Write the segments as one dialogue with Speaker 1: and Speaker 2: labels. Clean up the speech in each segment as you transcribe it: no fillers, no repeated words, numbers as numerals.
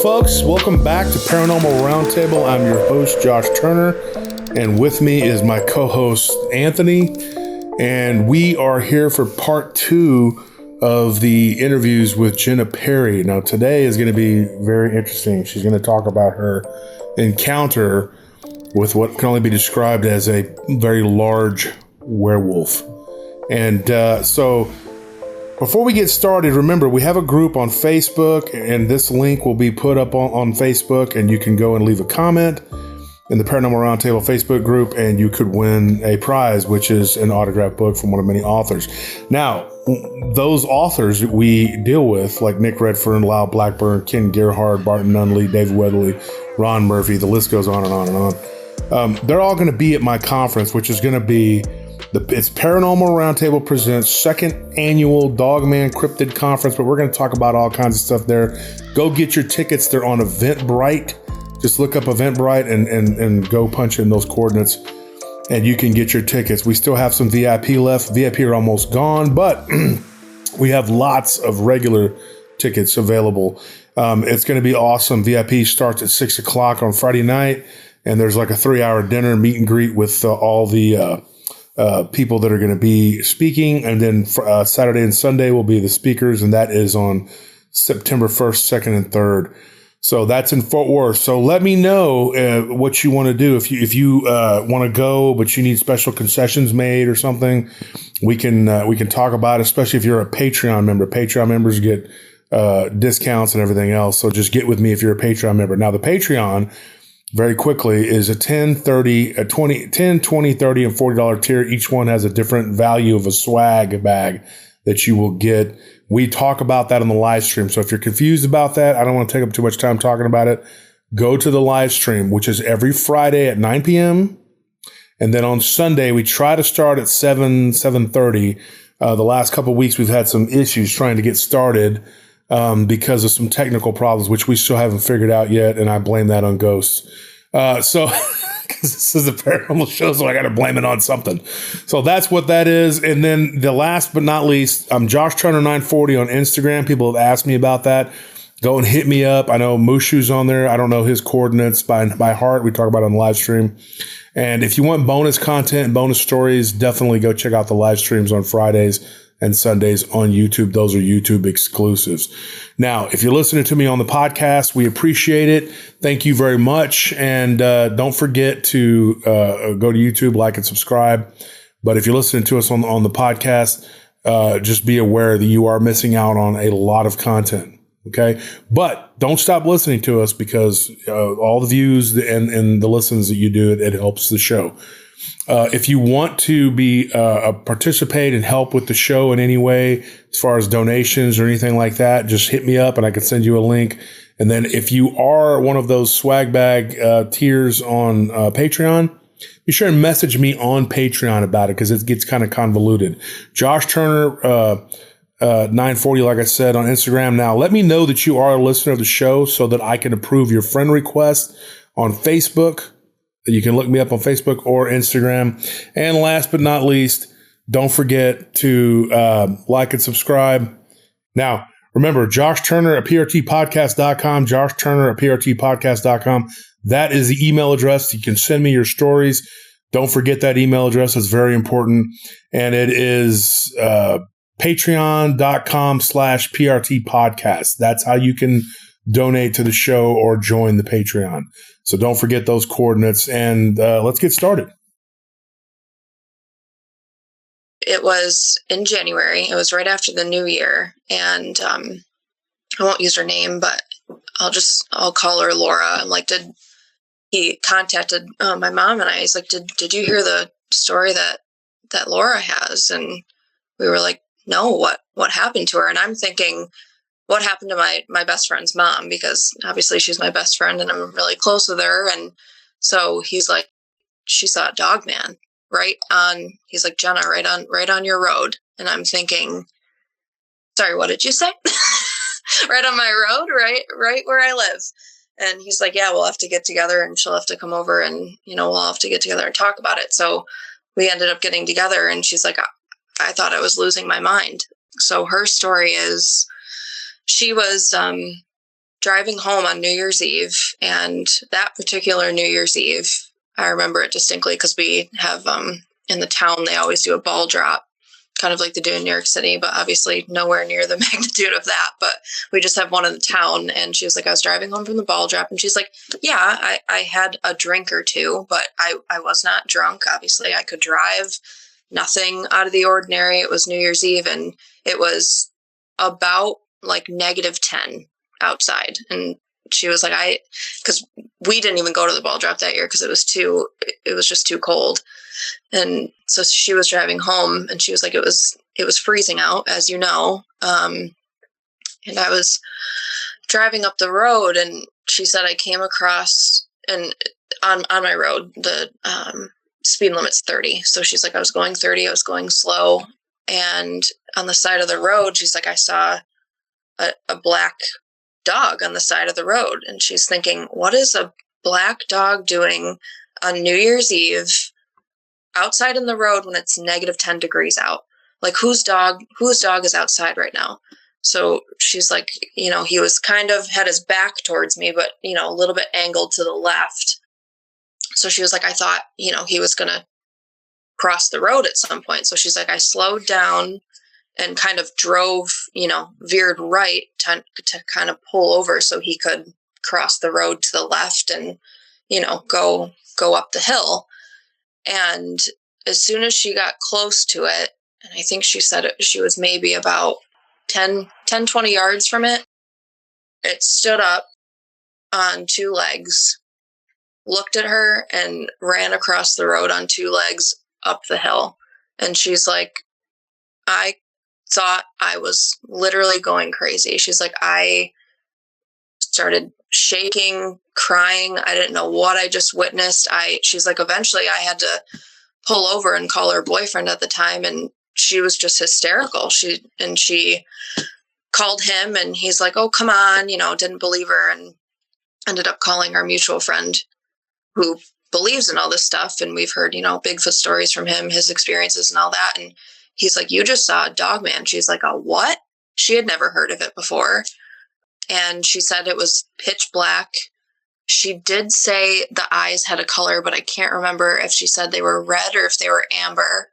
Speaker 1: folks. Welcome back to Paranormal Roundtable. I'm your host, Josh Turner, and with me is my co-host, Anthony, and we are here for part 2 of the interviews with Jenna Perry. Now, today is going to be very interesting. She's going to talk about her encounter with what can only be described as a very large werewolf. And so before we get started, remember, we have a group on Facebook, and this link will be put up on Facebook, and you can go and leave a comment in the Paranormal Roundtable Facebook group, and you could win a prize, which is an autographed book from one of many authors. Now, those authors we deal with, like Nick Redfern, Lyle Blackburn, Ken Gerhard, Barton Nunley, David Weatherly, Ron Murphy, the list goes on and on and on. They're all going to be at my conference, which is going to be it's Paranormal Roundtable Presents second annual Dogman Cryptid Conference, but we're going to talk about all kinds of stuff there. Go get your tickets. They're on Eventbrite. Just look up Eventbrite and go punch in those coordinates, and you can get your tickets. We still have some VIP left. VIP are almost gone, but we have lots of regular tickets available. It's going to be awesome. VIP starts at 6 o'clock on Friday night, and there's like a 3-hour dinner meet and greet with all the people that are going to be speaking. And then Saturday and Sunday will be the speakers, and that is on September 1st, 2nd, and 3rd. So that's in Fort Worth. So let me know what you want to do. If you want to go, but you need special concessions made or something, we can talk about it, especially if you're a Patreon member. Patreon members get discounts and everything else. So just get with me if you're a Patreon member. Now, the Patreon, very quickly, is a $10, $30, $20, $30, and $40 tier. Each one has a different value of a swag bag that you will get. We talk about that on the live stream. So if you're confused about that, I don't want to take up too much time talking about it. Go to the live stream, which is every Friday at 9 p.m. And then on Sunday, we try to start at 7:30. The last couple of weeks, we've had some issues trying to get started because of some technical problems, which we still haven't figured out yet, and I blame that on ghosts. So this is a paranormal show, so I got to blame it on something. So that's what that is. And then the last but not least, I'm Josh Turner 940 on Instagram. People have asked me about that. Go and hit me up. I know Mushu's on there. I don't know his coordinates by heart. We talk about it on the live stream. And if you want bonus content and bonus stories, definitely go check out the live streams on Fridays and Sundays on YouTube. Those are YouTube exclusives. Now, if you're listening to me on the podcast, we appreciate it. Thank you very much. And don't forget to go to YouTube, like and subscribe. But if you're listening to us on the podcast, just be aware that you are missing out on a lot of content. Okay. But don't stop listening to us, because all the views and the listens that you do, it helps the show. If you want to be participate and help with the show in any way, as far as donations or anything like that, just hit me up and I can send you a link. And then if you are one of those swag bag tiers on Patreon, be sure and message me on Patreon about it, because it gets kind of convoluted. Josh Turner 940, like I said, on Instagram. Now, let me know that you are a listener of the show so that I can approve your friend request on Facebook. You can look me up on Facebook or Instagram. And last but not least, don't forget to like and subscribe. Now, remember, Josh Turner at PRTpodcast.com, Josh Turner at PRTpodcast.com. That is the email address. You can send me your stories. Don't forget that email address. It's very important. And it is patreon.com/PRTpodcast. That's how you can donate to the show or join the Patreon. So don't forget those coordinates, and let's get started.
Speaker 2: It was in January. It was right after the new year, and I won't use her name, but I'll call her Laura. I'm like, he contacted my mom and I. He's like, did you hear the story that Laura has? And we were like, no, what happened to her? And I'm thinking, what happened to my best friend's mom? Because obviously she's my best friend and I'm really close with her. And so he's like, she saw a dog man he's like, Jenna, right on your road. And I'm thinking, sorry, what did you say? Right on my road, right where I live. And he's like, yeah, we'll have to get together and she'll have to come over and, we'll have to get together and talk about it. So we ended up getting together and she's like, I thought I was losing my mind. So her story is she was driving home on New Year's Eve, and that particular New Year's Eve, I remember it distinctly because we have in the town, they always do a ball drop, kind of like they do in New York City, but obviously nowhere near the magnitude of that. But we just have one in the town. And she was like, I was driving home from the ball drop. And she's like, yeah, I had a drink or two, but I was not drunk. Obviously, I could drive, nothing out of the ordinary. It was New Year's Eve, and it was about like -10 outside. And she was like, because we didn't even go to the ball drop that year because it was just too cold. And so she was driving home, and she was like, it was freezing out, as you know. And I was driving up the road, and she said I came across, and on my road, the speed limit's 30. So she's like, I was going 30, I was going slow. And on the side of the road, she's like, I saw a black dog on the side of the road. And she's thinking, what is a black dog doing on New Year's Eve outside in the road when it's -10 degrees out? Like, whose dog is outside right now? So she's like, he was kind of had his back towards me, but, a little bit angled to the left. So she was like, I thought, he was going to cross the road at some point. So she's like, I slowed down and kind of drove, veered right to kind of pull over so he could cross the road to the left and, go up the hill. And as soon as she got close to it, and I think she said she was maybe about 10, 20 yards from it, it stood up on two legs, looked at her, and ran across the road on two legs up the hill. And she's like, I thought I was literally going crazy. She's like, I started shaking, crying. I didn't know what I just witnessed. She's like, eventually I had to pull over and call her boyfriend at the time, and she was just hysterical. She called him, and he's like, oh, come on, didn't believe her, and ended up calling our mutual friend who believes in all this stuff. And we've heard, Bigfoot stories from him, his experiences and all that. And he's like, you just saw a dog man. She's like, a what? She had never heard of it before. And she said it was pitch black. She did say the eyes had a color, but I can't remember if she said they were red or if they were amber.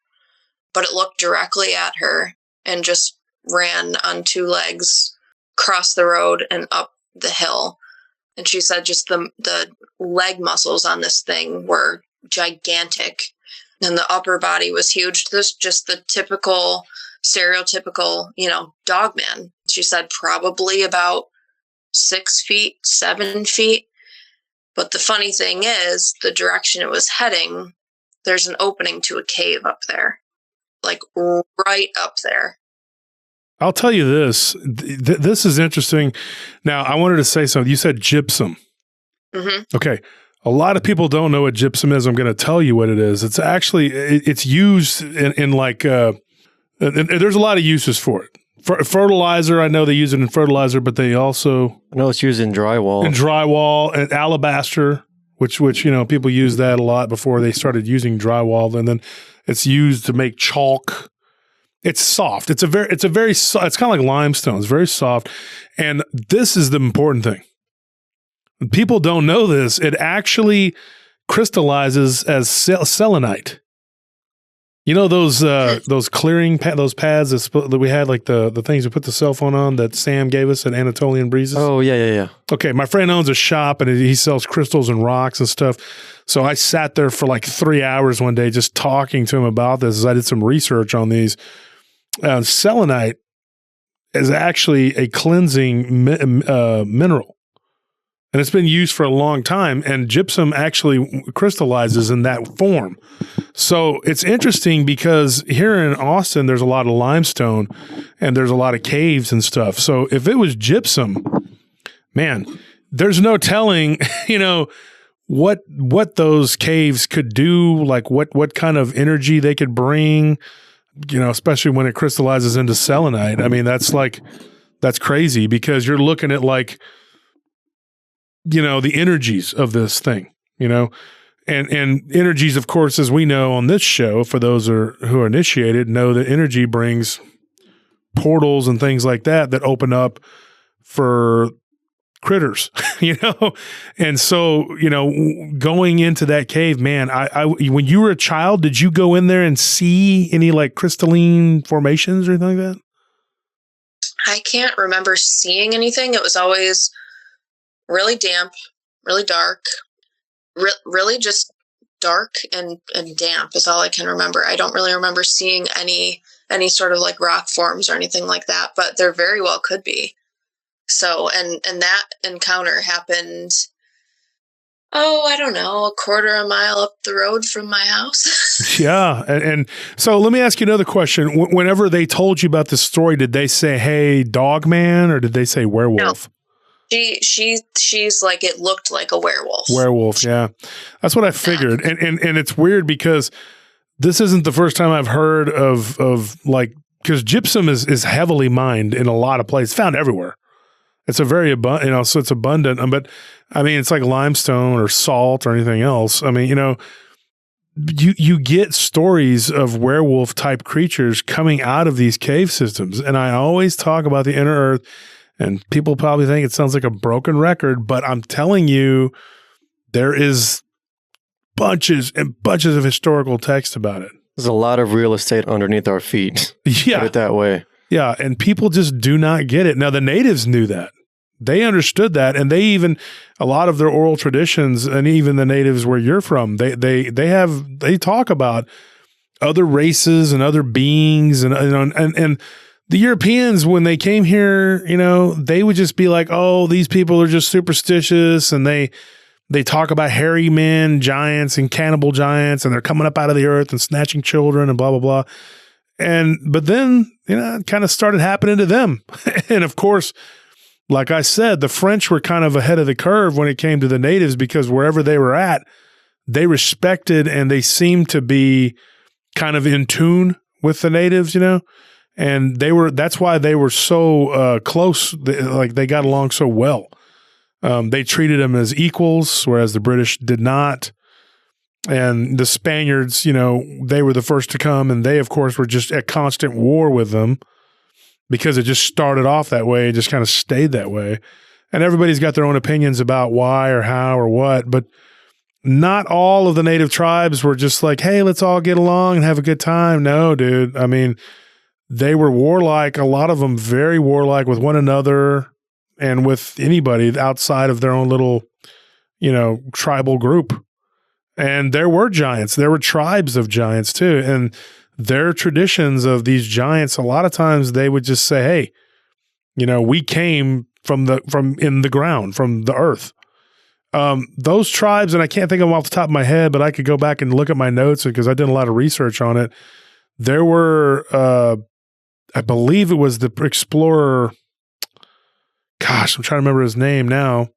Speaker 2: But it looked directly at her and just ran on two legs, crossed the road and up the hill. And she said just the leg muscles on this thing were gigantic. And the upper body was huge. This just the typical, stereotypical, dog man. She said probably about 6 feet, 7 feet. But the funny thing is, the direction it was heading, there's an opening to a cave up there. Like right up there.
Speaker 1: I'll tell you this. This is interesting. Now, I wanted to say something. You said gypsum.
Speaker 2: Mm-hmm.
Speaker 1: Okay. A lot of people don't know what gypsum is. I'm going to tell you what it is. It's actually, it's used in like, there's a lot of uses for it. Fertilizer, I know they use it in fertilizer, but they also...
Speaker 3: No, it's used in drywall.
Speaker 1: In drywall, and alabaster, which people use that a lot before they started using drywall. And then it's used to make chalk. It's soft. It's kind of like limestone. It's very soft. And this is the important thing. People don't know this. It actually crystallizes as selenite. Those clearing those pads that we had, like the things we put the cell phone on that Sam gave us at Anatolian Breezes.
Speaker 3: Oh, yeah.
Speaker 1: Okay, my friend owns a shop and he sells crystals and rocks and stuff. So I sat there for like 3 hours one day just talking to him about this as I did some research on these. Selenite is actually a cleansing mineral. And it's been used for a long time, and gypsum actually crystallizes in that form. So it's interesting because here in Austin, there's a lot of limestone and there's a lot of caves and stuff. So if it was gypsum, man, there's no telling, what those caves could do, like what kind of energy they could bring, especially when it crystallizes into selenite. I mean, that's crazy because you're looking at like, the energies of this thing, and energies, of course, as we know on this show, for those who are initiated, know that energy brings portals and things like that open up for critters, And so, going into that cave, man, I when you were a child, did you go in there and see any like crystalline formations or anything like that?
Speaker 2: I can't remember seeing anything. It was always really damp, really dark, really just dark and damp is all I can remember. I don't really remember seeing any sort of like rock forms or anything like that, but there very well could be. So, and that encounter happened, I don't know, a quarter of a mile up the road from my house.
Speaker 1: Yeah. And so let me ask you another question. Whenever they told you about this story, did they say, hey, dog man, or did they say werewolf?
Speaker 2: No. She's like, it looked like a werewolf.
Speaker 1: Werewolf, yeah. That's what I figured. And it's weird because this isn't the first time I've heard of like, because gypsum is heavily mined in a lot of places, found everywhere. It's a very abundant, so it's abundant. But I mean, it's like limestone or salt or anything else. I mean, you get stories of werewolf type creatures coming out of these cave systems. And I always talk about the inner earth, and people probably think it sounds like a broken record, but I'm telling you, there is bunches and bunches of historical text about it.
Speaker 3: There's a lot of real estate underneath our feet.
Speaker 1: Yeah.
Speaker 3: Put it that way.
Speaker 1: Yeah. And people just do not get it. Now, the natives knew that. They understood that. And they even, a lot of their oral traditions, and even the natives where you're from, they talk about other races and other beings and the Europeans, when they came here, they would just be like, oh, these people are just superstitious. And they talk about hairy men, giants and cannibal giants, and they're coming up out of the earth and snatching children and blah, blah, blah. But then, it kind of started happening to them. And of course, like I said, the French were kind of ahead of the curve when it came to the natives, because wherever they were at, they respected and they seemed to be kind of in tune with the natives, and that's why they were so close. They got along so well. They treated them as equals, whereas the British did not. And the Spaniards, they were the first to come, and they, of course, were just at constant war with them, because it just started off that way and just kind of stayed that way. And everybody's got their own opinions about why or how or what, but not all of the native tribes were just like, hey, let's all get along and have a good time. No, dude. I mean, they were warlike, a lot of them very warlike with one another and with anybody outside of their own little, tribal group. And there were giants. There were tribes of giants too. And their traditions of these giants, a lot of times they would just say, hey, we came from in the ground, from the earth. Those tribes, and I can't think of them off the top of my head, but I could go back and look at my notes because I did a lot of research on it. There were, I believe it was the explorer. Gosh, I'm trying to remember his name now.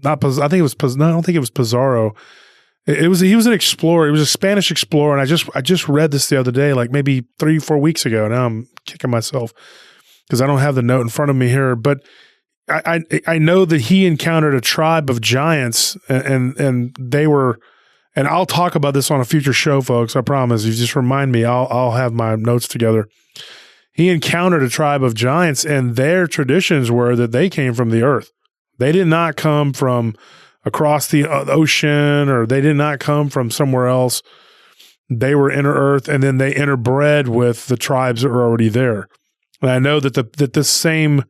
Speaker 1: I don't think it was Pizarro. He was an explorer. He was a Spanish explorer, and I just read this the other day, like maybe 3-4 weeks ago. Now I'm kicking myself because I don't have the note in front of me here. But I know that he encountered a tribe of giants, and they were. And I'll talk about this on a future show, folks. I promise. You just remind me. I'll have my notes together. He encountered a tribe of giants, and their traditions were that they came from the earth. They did not come from across the ocean, or they did not come from somewhere else. They were inner earth, and then they interbred with the tribes that were already there. And I know that this same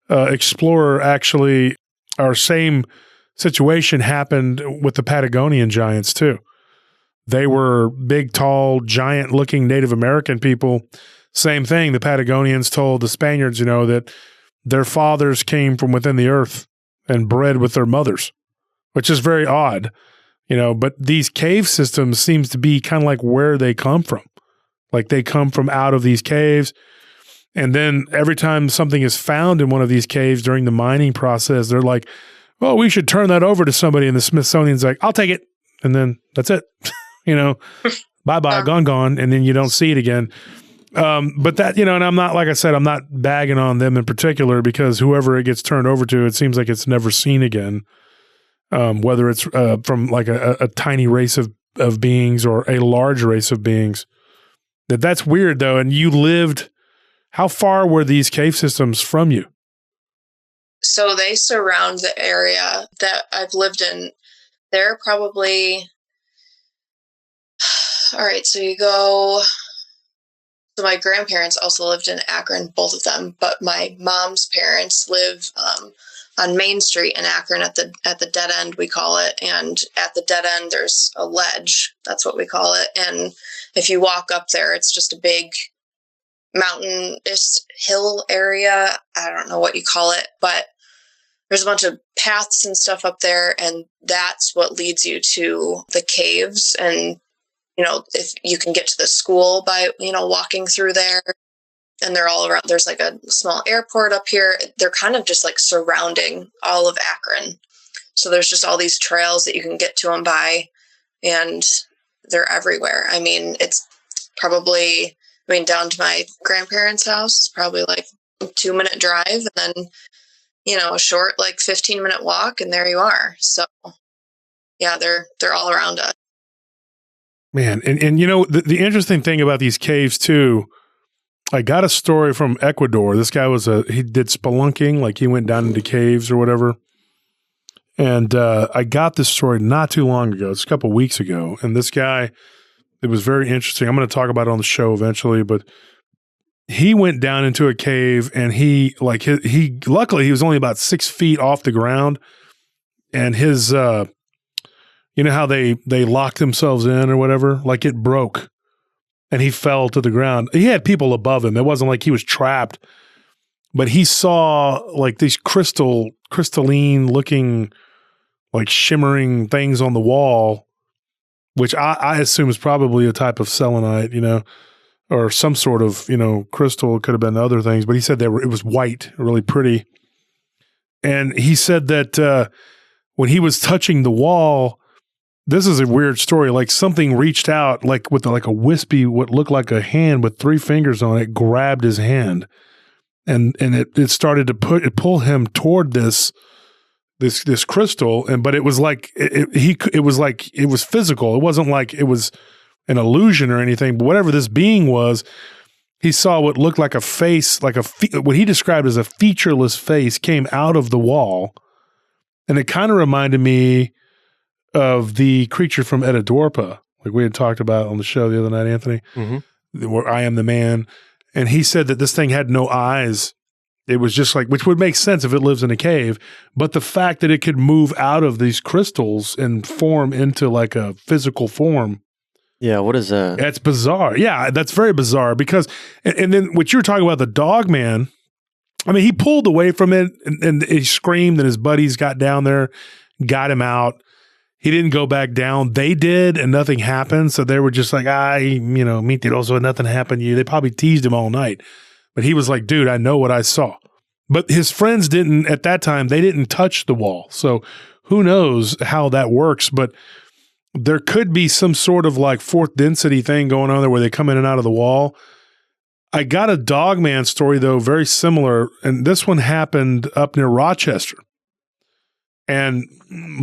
Speaker 1: explorer actually, or same situation happened with the Patagonian giants too. They were big, tall, giant-looking Native American people. Same thing. The Patagonians told the Spaniards, that their fathers came from within the earth and bred with their mothers, which is very odd, but these cave systems seems to be kind of like where they come from. Like they come from out of these caves. And then every time something is found in one of these caves during the mining process, they're like, well, we should turn that over to somebody. And the Smithsonian's like, I'll take it. And then that's it, bye-bye, gone. And then you don't see it again. But that, and I'm not, like I said, I'm not bagging on them in particular, because whoever it gets turned over to, it seems like it's never seen again. Whether it's from like a tiny race of beings or a large race of beings. That's weird though. And you lived, how far were these cave systems from you?
Speaker 2: So they surround the area that I've lived in. They're probably, all right, so you go, so my grandparents also lived in Akron, both of them, but my mom's parents live on Main Street in Akron at the dead end, we call it. And at the dead end, there's a ledge. That's what we call it. And if you walk up there, it's just a big mountainous hill area. I don't know what you call it, but there's a bunch of paths and stuff up there. And that's what leads you to the caves. And, if you can get to the school by, walking through there. And they're all around. There's like a small airport up here. They're kind of just like surrounding all of Akron. So there's just all these trails that you can get to them by, and they're everywhere. I mean, it's probably, down to my grandparents' house, it's probably like a 2-minute drive, and then, a short like 15-minute walk, and there you are. So yeah, they're all around us.
Speaker 1: Man. And the interesting thing about these caves too, I got a story from Ecuador. This guy he did spelunking, like he went down into caves or whatever. And I got this story not too long ago. It's a couple weeks ago. And this guy, it was very interesting. I'm going to talk about it on the show eventually, but he went down into a cave, and he luckily he was only about 6 feet off the ground, and his, you know how they lock themselves in or whatever, like it broke. And he fell to the ground. He had people above him. It wasn't like he was trapped, but he saw like these crystalline looking, like shimmering things on the wall, which I assume is probably a type of selenite, or some sort of, crystal. It could have been other things, but he said it was white, really pretty. And he said that when he was touching the wall, this is a weird story. Like something reached out, like with a wispy, what looked like a hand with 3 fingers on it, grabbed his hand, and it started to pull him toward this crystal. But it was like it was physical. It wasn't like it was an illusion or anything. But whatever this being was, he saw what looked like a face, like what he described as a featureless face, came out of the wall, and it kind of reminded me of the creature from Edidorpa, like we had talked about on the show the other night, Anthony, where I am the man. And he said that this thing had no eyes. It was just like, which would make sense if it lives in a cave, but the fact that it could move out of these crystals and form into like a physical form.
Speaker 3: Yeah, what is that?
Speaker 1: That's bizarre. Yeah, that's very bizarre because, and then what you were talking about, the dog man, he pulled away from it and he screamed, and his buddies got down there, got him out. He didn't go back down. They did, and nothing happened. So they were just like, mentiroso, nothing happened to you. They probably teased him all night. But he was like, dude, I know what I saw. But his friends didn't, at that time, they didn't touch the wall. So who knows how that works. But there could be some sort of like fourth density thing going on there where they come in and out of the wall. I got a dogman story, though, very similar. And this one happened up near Rochester. And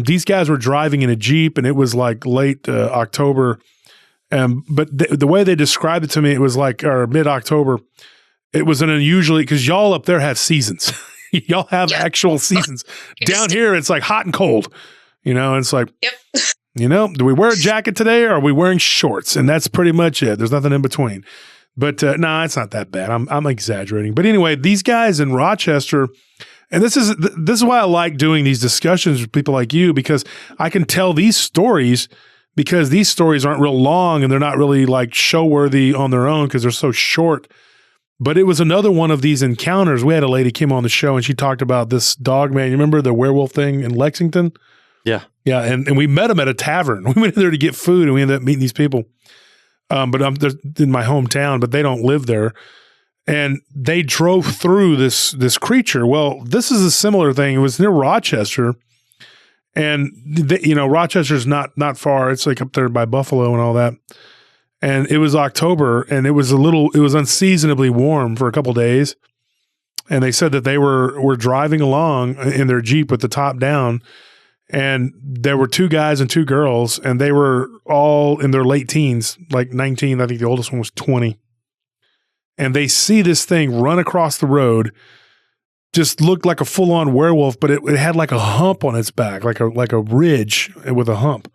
Speaker 1: these guys were driving in a Jeep, and it was like late October. But the way they described it to me, it was like mid-October. It was an unusually, because y'all up there have seasons. Y'all have actual seasons. Down here, it's like hot and cold. And it's like, yep. Do we wear a jacket today, or are we wearing shorts? And that's pretty much it. There's nothing in between. But no, it's not that bad. I'm exaggerating. But anyway, these guys in Rochester. And this is why I like doing these discussions with people like you, because I can tell these stories, because these stories aren't real long and they're not really like show worthy on their own because they're so short. But it was another one of these encounters. We had a lady came on the show and she talked about this dog man. You remember the werewolf thing in Lexington?
Speaker 3: Yeah.
Speaker 1: Yeah. And we met him at a tavern. We went in there to get food, and we ended up meeting these people. But I'm in my hometown, but they don't live there. And they drove through this creature. Well, this is a similar thing. It was near Rochester, and Rochester's not far. It's like up there by Buffalo and all that. And it was October, and it was unseasonably warm for a couple days. And they said that they were driving along in their Jeep with the top down, and there were 2 guys and 2 girls, and they were all in their late teens, like 19. I think the oldest one was 20. And they see this thing run across the road, just looked like a full-on werewolf, but it had like a hump on its back, like a ridge with a hump.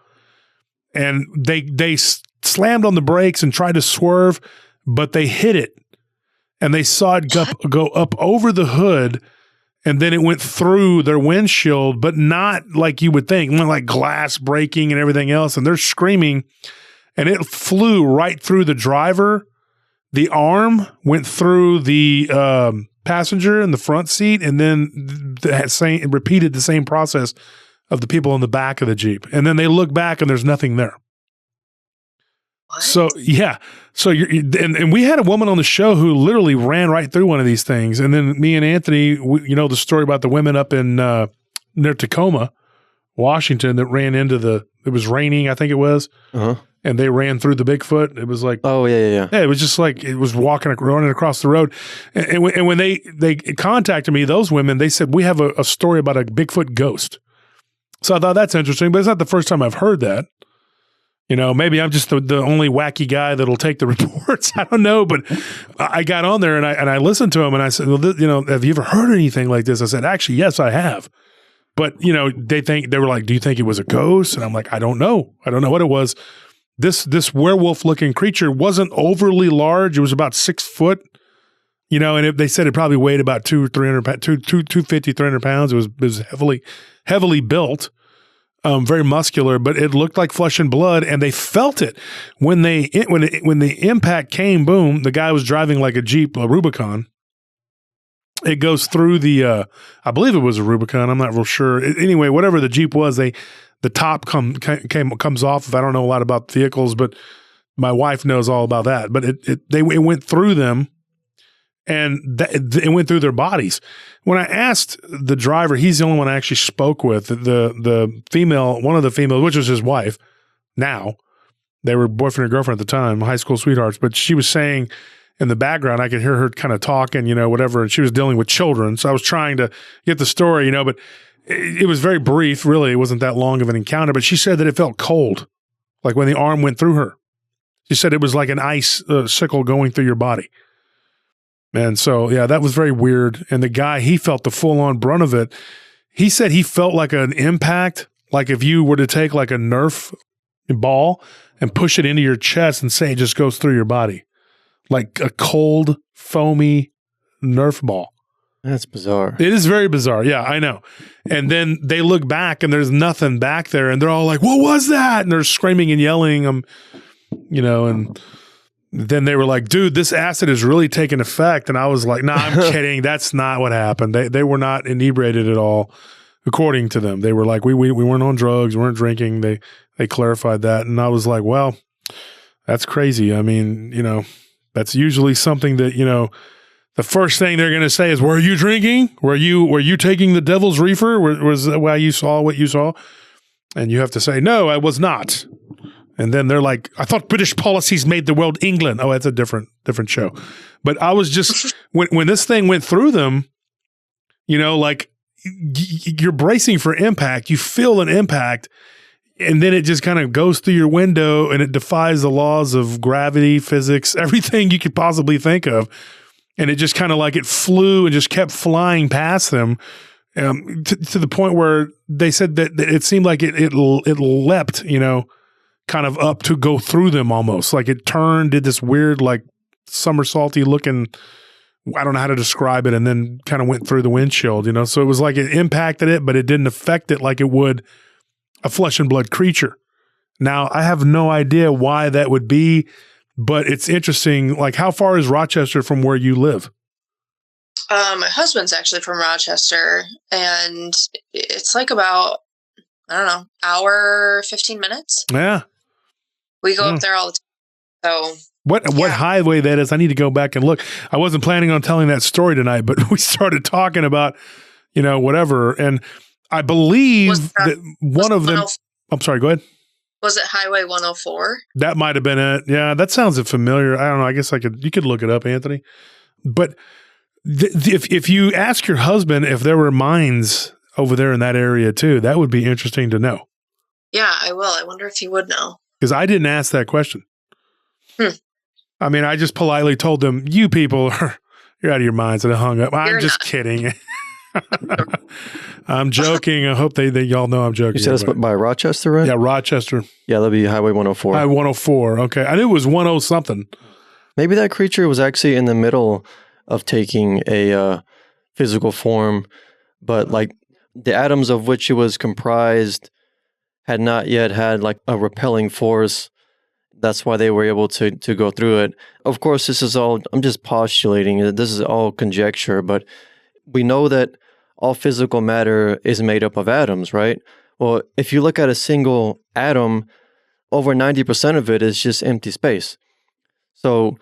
Speaker 1: And they slammed on the brakes and tried to swerve, but they hit it. And they saw it go up over the hood, and then it went through their windshield, but not like you would think, like glass breaking and everything else. And they're screaming, and it flew right through the driver. The arm went through the passenger in the front seat, and then it repeated the same process of the people in the back of the Jeep. And then they look back, and there's nothing there.
Speaker 2: What?
Speaker 1: So, yeah. So, and we had a woman on the show who literally ran right through one of these things. And then me and Anthony, the story about the women up in near Tacoma, Washington, that ran into it was raining, I think it was.
Speaker 3: Uh-huh.
Speaker 1: And they ran through the Bigfoot. It was like,
Speaker 3: oh yeah.
Speaker 1: Yeah, it was just like it was running across the road. And when they contacted me, those women, they said, we have a story about a Bigfoot ghost. So I thought that's interesting, but it's not the first time I've heard that. Maybe I'm just the only wacky guy that'll take the reports. I don't know, but I got on there and I listened to him and I said, well, have you ever heard anything like this? I said, actually, yes, I have. But they were like, do you think it was a ghost? And I'm like, I don't know. I don't know what it was. This werewolf looking creature wasn't overly large. It was about 6 foot, and they said it probably weighed about 250, 300 pounds. It was heavily built, very muscular, but it looked like flesh and blood, and they felt it when the impact came. Boom! The guy was driving like a Jeep, a Rubicon. It goes through I believe it was a Rubicon. I'm not real sure. Anyway, whatever the Jeep was, the top comes off. I don't know a lot about vehicles, but my wife knows all about that. But it went through them, and it went through their bodies. When I asked the driver, he's the only one I actually spoke with. The female, one of the females, which was his wife. Now they were boyfriend and girlfriend at the time, high school sweethearts. But she was saying in the background, I could hear her kind of talking, whatever. And she was dealing with children, so I was trying to get the story, but. It was very brief, really. It wasn't that long of an encounter, but she said that it felt cold, like when the arm went through her. She said it was like an ice sickle going through your body. And so, yeah, that was very weird. And the guy, he felt the full-on brunt of it. He said he felt like an impact, like if you were to take like a Nerf ball and push it into your chest and say it just goes through your body, like a cold, foamy Nerf ball.
Speaker 3: That's bizarre.
Speaker 1: It is very bizarre. Yeah, I know. And then they look back and there's nothing back there. And they're all like, what was that? And they're screaming and yelling, and then they were like, dude, this acid is really taking effect. And I was like, nah, I'm kidding. That's not what happened. They were not inebriated at all, according to them. They were like, we weren't on drugs, we weren't drinking. They clarified that. And I was like, well, that's crazy. I mean, that's usually something that, the first thing they're going to say is, were you drinking? Were you taking the devil's reefer? Was that why you saw what you saw? And you have to say, no, I was not. And then they're like, I thought British policies made the world England. Oh, that's a different show. But I was just, when this thing went through them, like you're bracing for impact. You feel an impact, and then it just kind of goes through your window, and it defies the laws of gravity, physics, everything you could possibly think of. And it just kind of like it flew and just kept flying past them to the point where they said that it seemed like it leapt, kind of up to go through them almost. Like it turned, did this weird like somersaulty looking, I don't know how to describe it, and then kind of went through the windshield, So it was like it impacted it, but it didn't affect it like it would a flesh and blood creature. Now, I have no idea why that would be. But it's interesting, like how far is Rochester from where you live?
Speaker 2: My husband's actually from Rochester, and it's like about, I don't know, hour, 15 minutes.
Speaker 1: Yeah.
Speaker 2: We go up there all the time. So
Speaker 1: what highway that is, I need to go back and look. I wasn't planning on telling that story tonight, but we started talking about, whatever. And I believe that one of them, I'm sorry, go ahead.
Speaker 2: Was it Highway 104?
Speaker 1: That might have been it. Yeah, that sounds familiar. I don't know. I guess you could look it up, Anthony. But if you ask your husband if there were mines over there in that area too, that would be interesting to know.
Speaker 2: Yeah, I will. I wonder if he would know.
Speaker 1: Because I didn't ask that question. I mean, I just politely told them, you people, you're out of your minds, and I hung up. I'm just kidding. I'm joking. I hope they y'all know I'm joking.
Speaker 3: You said it's by Rochester, right?
Speaker 1: Yeah, Rochester.
Speaker 3: Yeah, that'd be Highway 104.
Speaker 1: Highway 104. Okay. I knew it was 10 something.
Speaker 3: Maybe that creature was actually in the middle of taking a physical form, but like the atoms of which it was comprised had not yet had like a repelling force. That's why they were able to go through it. Of course, this is all, I'm just postulating, this is all conjecture, but we know that all physical matter is made up of atoms, right? Well, if you look at a single atom, over 90% of it is just empty space. So,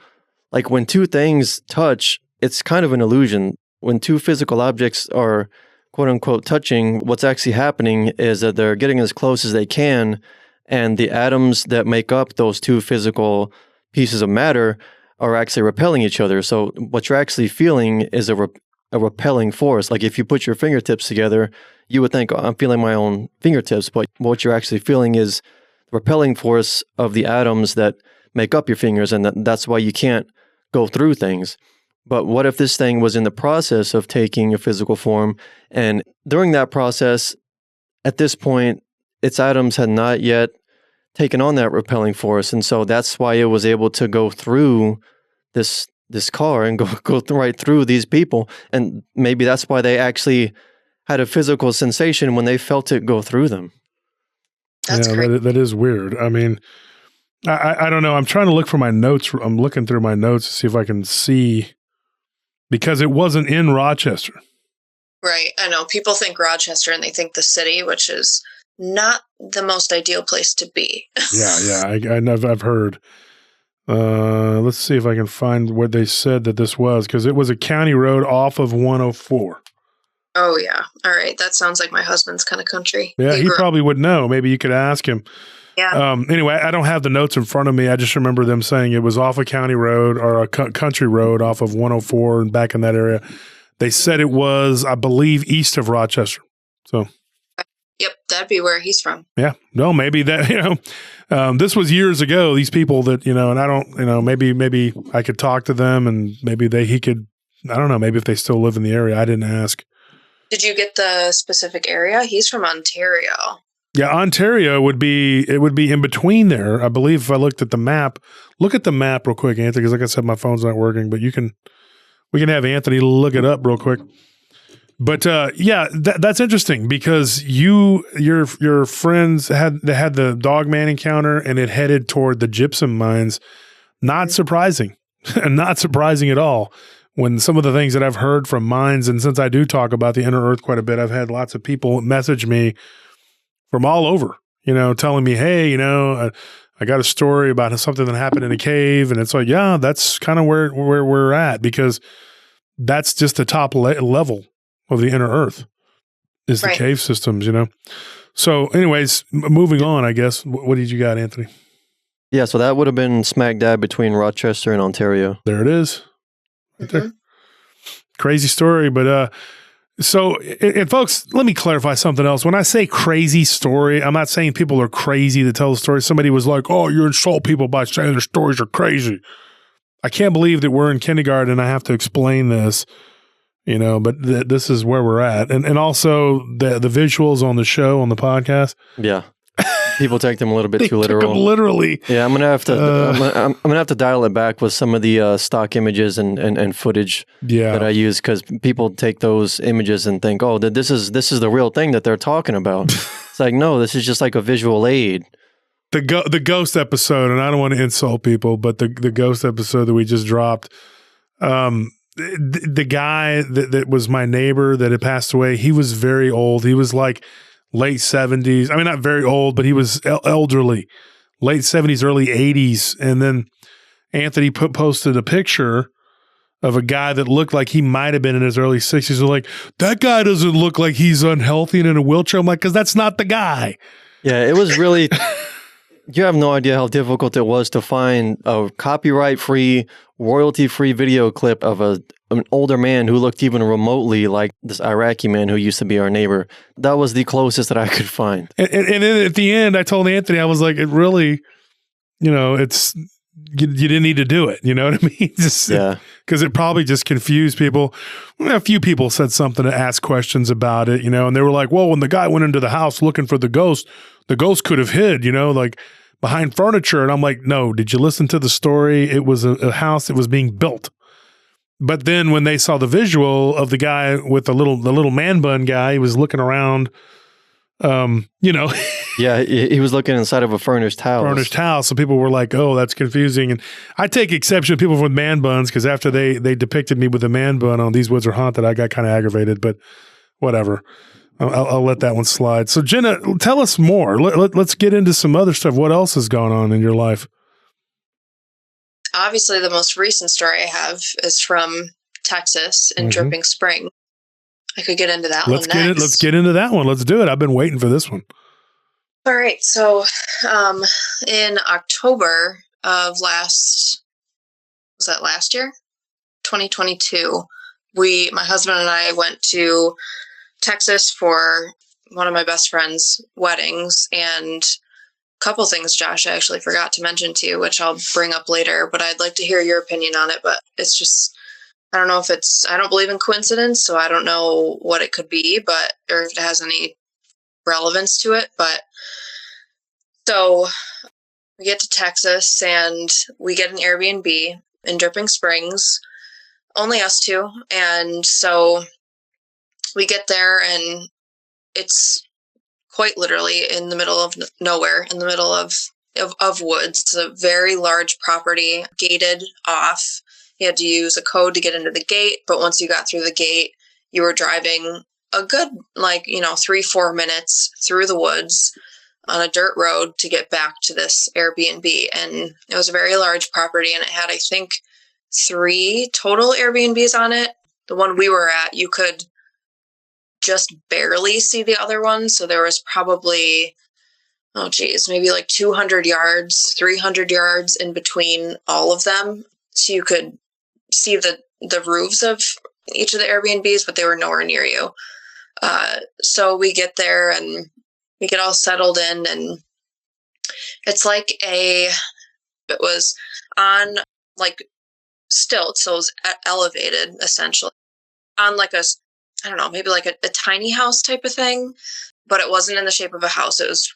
Speaker 3: like when two things touch, it's kind of an illusion. When two physical objects are quote unquote touching, what's actually happening is that they're getting as close as they can, and the atoms that make up those two physical pieces of matter are actually repelling each other. So what you're actually feeling is a repelling force. Like if you put your fingertips together, you would think, oh, I'm feeling my own fingertips, but what you're actually feeling is the repelling force of the atoms that make up your fingers, and that's why you can't go through things. But what if this thing was in the process of taking a physical form, and during that process, at this point, its atoms had not yet taken on that repelling force, and so that's why it was able to go through this car and go right through these people, and maybe that's why they actually had a physical sensation when they felt it go through them.
Speaker 2: That's great.
Speaker 1: That is weird. I mean, I don't know. I'm trying to look for my notes. I'm looking through my notes to see if I can see, because it wasn't in Rochester.
Speaker 2: Right. I know people think Rochester and they think the city, which is not the most ideal place to be. I've heard. Let's see if I can find where they said that this was, because it was a county road off of 104. Oh, yeah. All right. That sounds like my husband's kind of country.
Speaker 1: Yeah, he probably would know. Maybe you could ask him.
Speaker 2: Yeah.
Speaker 1: Anyway, I don't have the notes in front of me. I just remember them saying it was off a county road or a country road off of 104 and back in that area. They said it was, I believe, east of Rochester. So.
Speaker 2: Yep, that'd be where he's from.
Speaker 1: Yeah. No, maybe that, this was years ago, these people that, and I don't, maybe I could talk to them and maybe he could, I don't know, maybe if they still live in the area. I didn't ask.
Speaker 2: Did you get the specific area? He's from Ontario.
Speaker 1: Yeah, Ontario would be in between there. I believe if I looked at the map, look at the map real quick, Anthony, because like I said, my phone's not working, but we can have Anthony look it up real quick. But that's interesting, because your friends had the Dogman encounter and it headed toward the gypsum mines. Not surprising, not surprising at all. When some of the things that I've heard from mines, and since I do talk about the inner earth quite a bit, I've had lots of people message me from all over, telling me, hey, I got a story about something that happened in a cave. And it's like, yeah, that's kind of where we're at, because that's just the top level of the inner earth is the cave systems, So anyways, moving on, I guess. What did you got, Anthony?
Speaker 3: Yeah, so that would have been smack dab between Rochester and Ontario.
Speaker 1: There it is. Right there. Crazy story, but and folks, let me clarify something else. When I say crazy story, I'm not saying people are crazy to tell the story. Somebody was like, "Oh, you insult people by saying their stories are crazy." I can't believe that we're in kindergarten and I have to explain this, but this is where we're at, and also the visuals on the show, on the podcast.
Speaker 3: Yeah. People take them a little bit too literal.
Speaker 1: Literally.
Speaker 3: Yeah, I'm gonna have to. I'm gonna have to dial it back with some of the stock images and footage that I use, because people take those images and think, oh, this is the real thing that they're talking about. It's like, no, this is just like a visual aid.
Speaker 1: The ghost episode, and I don't want to insult people, but the ghost episode that we just dropped, the guy that was my neighbor that had passed away, he was very old. He was like late 70s. I mean, not very old, but he was elderly, late 70s, early 80s. And then Anthony posted a picture of a guy that looked like he might have been in his early 60s. They're like, that guy doesn't look like he's unhealthy and in a wheelchair. I'm like, because that's not the guy.
Speaker 3: Yeah, it was really, you have no idea how difficult it was to find a copyright-free, royalty-free video clip of an older man who looked even remotely like this Iraqi man who used to be our neighbor. That was the closest that I could find.
Speaker 1: And then at the end, I told Anthony, I was like, it really, it's you didn't need to do it. You know what I mean? Because it probably just confused people. A few people said something to ask questions about it, and they were like, well, when the guy went into the house looking for the ghost could have hid, like behind furniture. And I'm like, no, did you listen to the story? It was a house that was being built. But then when they saw the visual of the guy with the little man bun guy, he was looking around,
Speaker 3: Yeah, he was looking inside of a furnished house.
Speaker 1: So people were like, oh, that's confusing. And I take exception to people with man buns because after they depicted me with a man bun on These Woods Are Haunted, I got kind of aggravated, but whatever. I'll let that one slide. So Jenna, tell us more. Let's get into some other stuff. What else has gone on in your life?
Speaker 2: Obviously, the most recent story I have is from Texas in Dripping Spring. I could get into that one next.
Speaker 1: Let's get into that one. Let's do it. I've been waiting for this one.
Speaker 2: All right. So in October of last year? 2022, my husband and I went to Texas for one of my best friend's weddings, and a couple things, Josh, I actually forgot to mention to you, which I'll bring up later, but I'd like to hear your opinion on it. But it's just, I don't know if I don't believe in coincidence, so I don't know what it could be, or if it has any relevance to it. But so we get to Texas and we get an Airbnb in Dripping Springs, only us two. And so we get there and it's quite literally in the middle of nowhere, in the middle of woods. It's a very large property, gated off. You had to use a code to get into the gate, but once you got through the gate, you were driving a good, 3-4 minutes through the woods on a dirt road to get back to this Airbnb. And it was a very large property, and it had, I think, 3 total Airbnbs on it. The one we were at, you could just barely see the other one. So there was probably, maybe 200 yards, 300 yards in between all of them. So you could see the roofs of each of the Airbnbs, but they were nowhere near you. So we get there and we get all settled in, and it's it was on stilts, so it was elevated essentially on maybe a tiny house type of thing, but it wasn't in the shape of a house. It was,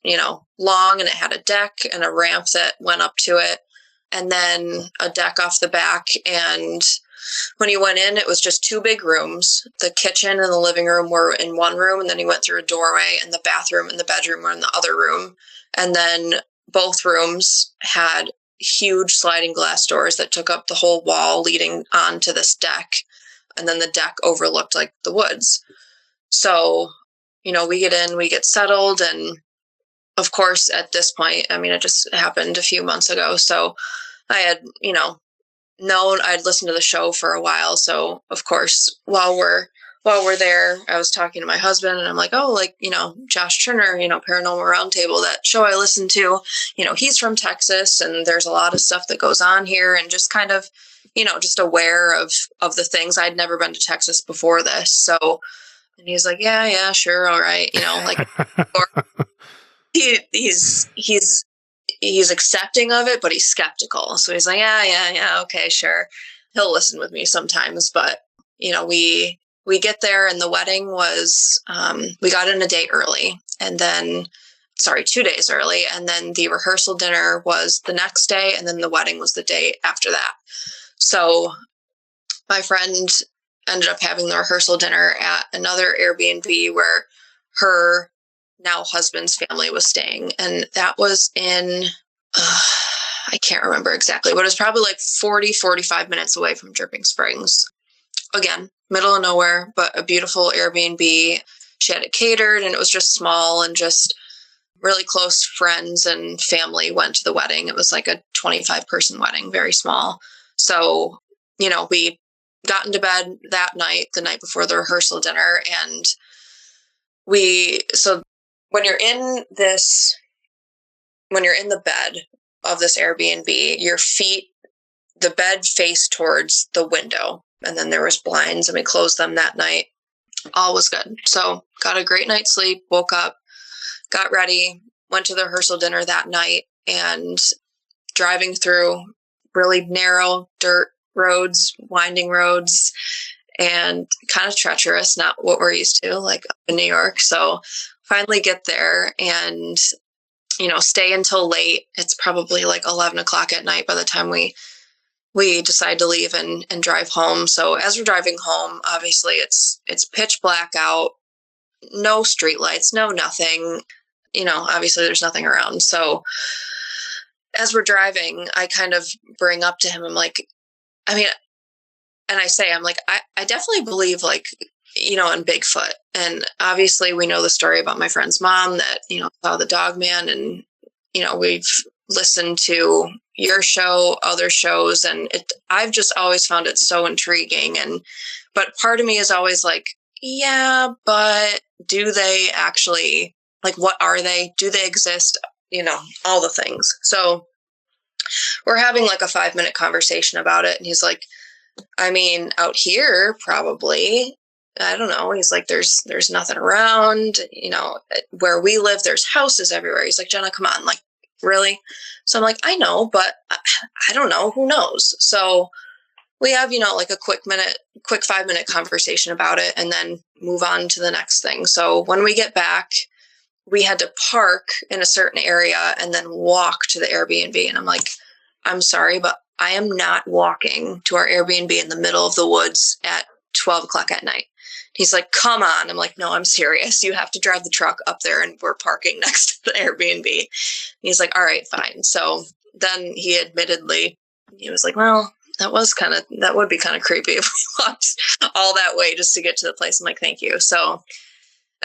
Speaker 2: long, and it had a deck and a ramp that went up to it, and then a deck off the back. And when you went in, it was just 2 big rooms. The kitchen and the living room were in one room, and then you went through a doorway, and the bathroom and the bedroom were in the other room. And then both rooms had huge sliding glass doors that took up the whole wall leading onto this deck. And then the deck overlooked the woods. So, we get in, we get settled. And of course, at this point, it just happened a few months ago. So I had, I'd listened to the show for a while. So of course, while we're there, I was talking to my husband, and I'm like, Josh Turner, Paranormal Roundtable, that show I listened to, he's from Texas, and there's a lot of stuff that goes on here, and just kind of, just aware of the things. I'd never been to Texas before this. So, and he's like, yeah, sure. All right. He's accepting of it, but he's skeptical. So he's like, yeah. Okay, sure. He'll listen with me sometimes, but we get there, and the wedding was, we got in a day early, and then, 2 days early. And then the rehearsal dinner was the next day. And then the wedding was the day after that. So my friend ended up having the rehearsal dinner at another Airbnb where her now husband's family was staying. And that was in, I can't remember exactly, but it was probably 45 minutes away from Dripping Springs. Again, middle of nowhere, but a beautiful Airbnb. She had it catered, and it was just small, and just really close friends and family went to the wedding. It was a 25-person wedding, very small. So, we got into bed that night, the night before the rehearsal dinner. And so when you're in the bed of this Airbnb, the bed faced towards the window, and then there was blinds, and we closed them that night. All was good. So got a great night's sleep, woke up, got ready, went to the rehearsal dinner that night, and driving through really narrow dirt roads, winding roads, and kind of treacherous, not what we're used to, like up in New York. So finally get there and, stay until late. It's probably like 11 o'clock at night by the time we decide to leave and drive home. So as we're driving home, obviously it's pitch black out, no street lights, no nothing. Obviously there's nothing around. So as we're driving, I kind of bring up to him, I'm like, I'm like, I definitely believe like, in Bigfoot. And obviously we know the story about my friend's mom that, saw the dog man, and, we've listened to your show, other shows, and I've just always found it so intriguing. But part of me is always like, yeah, but do they actually, like, what are they? Do they exist? All the things. So we're having like a 5-minute conversation about it. And he's like, out here, probably, I don't know. He's like, there's nothing around, where we live, there's houses everywhere. He's like, Jenna, come on. Like, really? So I'm like, I know, but I don't know. Who knows? So we have, like a quick 5-minute conversation about it and then move on to the next thing. So when we get back, we had to park in a certain area and then walk to the Airbnb. And I'm like, I'm sorry, but I am not walking to our Airbnb in the middle of the woods at 12 o'clock at night. He's like, come on. I'm like, no, I'm serious. You have to drive the truck up there and we're parking next to the Airbnb. He's like, all right, fine. So then he was like, well, that would be kind of creepy if we walked all that way just to get to the place. I'm like, thank you. So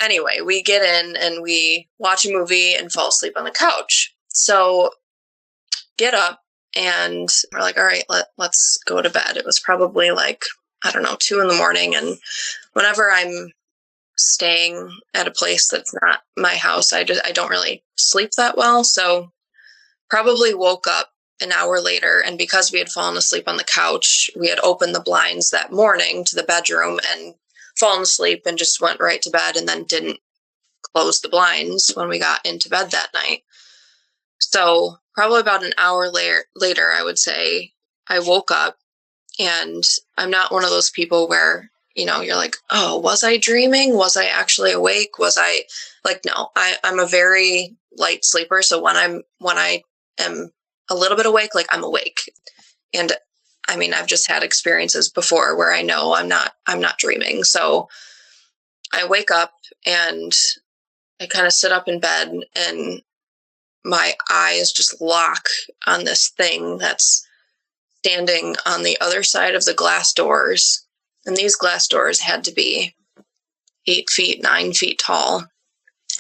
Speaker 2: anyway, we get in and we watch a movie and fall asleep on the couch. So get up and we're like, all right, let's go to bed. It was probably like, I don't know, 2 a.m. And whenever I'm staying at a place that's not my house, I don't really sleep that well. So probably woke up an hour later. And because we had fallen asleep on the couch, we had opened the blinds that morning to the bedroom and fallen asleep and just went right to bed and then didn't close the blinds when we got into bed that night. So probably about an hour later, I would say, I woke up, and I'm not one of those people where, you're like, oh, was I dreaming? Was I actually awake? Was I like, no, I'm a very light sleeper. So when I am a little bit awake, like I'm awake. And I've just had experiences before where I know I'm not dreaming. So I wake up and I kind of sit up in bed and my eyes just lock on this thing that's standing on the other side of the glass doors. And these glass doors had to be 8 feet, 9 feet tall.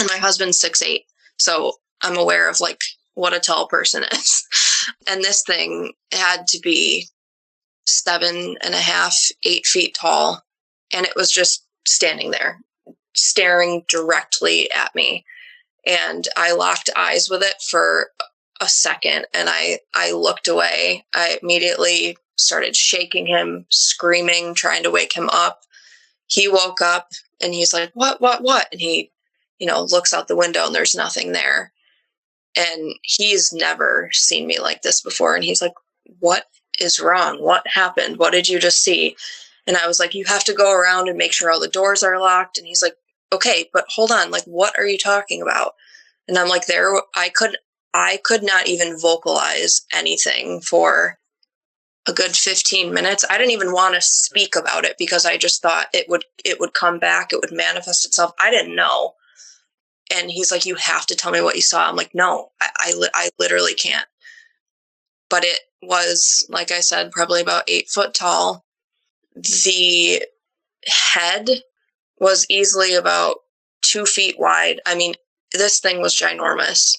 Speaker 2: And my husband's 6'8". So I'm aware of like what a tall person is. And this thing had to be 7.5, 8 feet tall. And it was just standing there, staring directly at me. And I locked eyes with it for a second and I looked away. I immediately started shaking him, screaming, trying to wake him up. He woke up and he's like, what? And he, looks out the window and there's nothing there. And he's never seen me like this before. And he's like, what is wrong? What happened? What did you just see? And I was like, you have to go around and make sure all the doors are locked. And he's like, okay, but hold on. Like, what are you talking about? And I'm like, I could not even vocalize anything for a good 15 minutes. I didn't even want to speak about it because I just thought it would come back. It would manifest itself. I didn't know. And he's like, you have to tell me what you saw. I'm like, no, I literally can't. But it was, like I said, probably about 8 foot tall. The head was easily about 2 feet wide. This thing was ginormous.